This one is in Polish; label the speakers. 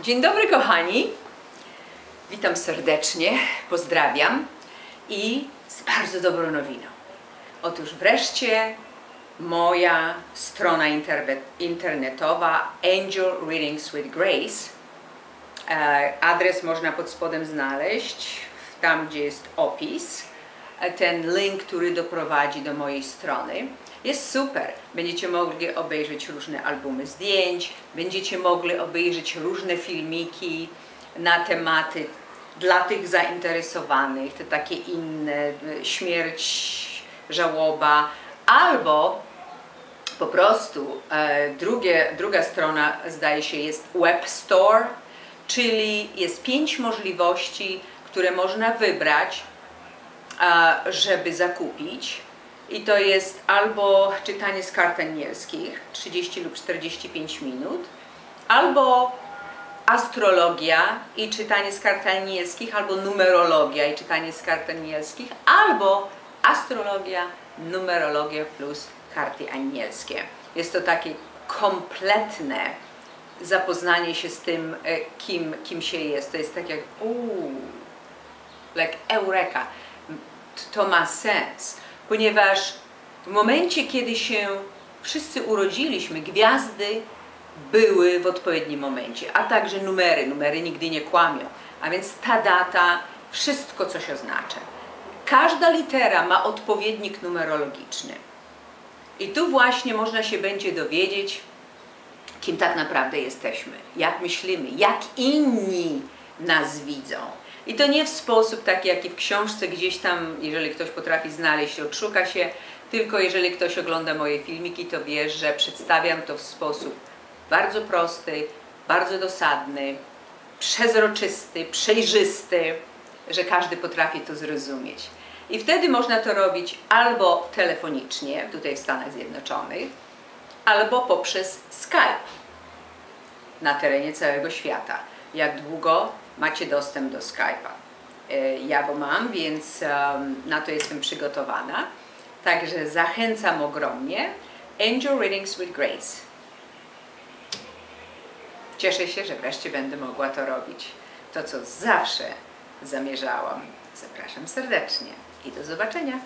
Speaker 1: Dzień dobry kochani, witam serdecznie, pozdrawiam i z bardzo dobrą nowiną. Otóż wreszcie moja strona internetowa Angel Readings with Grace. Adres można pod spodem znaleźć, tam gdzie jest opis. Ten link, który doprowadzi do mojej strony. Jest super. Będziecie mogli obejrzeć różne albumy zdjęć, będziecie mogli obejrzeć różne filmiki na tematy dla tych zainteresowanych, te takie inne, śmierć, żałoba, albo po prostu druga strona, zdaje się, jest Web Store, czyli jest 5 możliwości, które można wybrać, żeby zakupić. I to jest albo czytanie z kart anielskich, 30 lub 45 minut, albo astrologia i czytanie z kart anielskich, albo numerologia i czytanie z kart anielskich, albo astrologia, numerologia plus karty anielskie. Jest to takie kompletne zapoznanie się z tym, kim się jest. To jest tak jak like eureka. To ma sens, ponieważ w momencie, kiedy się wszyscy urodziliśmy, gwiazdy były w odpowiednim momencie, a także numery nigdy nie kłamią, a więc ta data wszystko coś oznacza. Każda litera ma odpowiednik numerologiczny i tu właśnie można się będzie dowiedzieć, kim tak naprawdę jesteśmy, jak myślimy, jak inni nas widzą. I to nie w sposób taki, jaki w książce gdzieś tam, jeżeli ktoś potrafi znaleźć, odszuka się, tylko jeżeli ktoś ogląda moje filmiki, to wie, że przedstawiam to w sposób bardzo prosty, bardzo dosadny, przezroczysty, przejrzysty, że każdy potrafi to zrozumieć. I wtedy można to robić albo telefonicznie, tutaj w Stanach Zjednoczonych, albo poprzez Skype na terenie całego świata. Jak długo macie dostęp do Skype'a? Ja go mam, więc na to jestem przygotowana. Także zachęcam ogromnie. Angel Readings with Grace. Cieszę się, że wreszcie będę mogła to robić. To, co zawsze zamierzałam. Zapraszam serdecznie i do zobaczenia.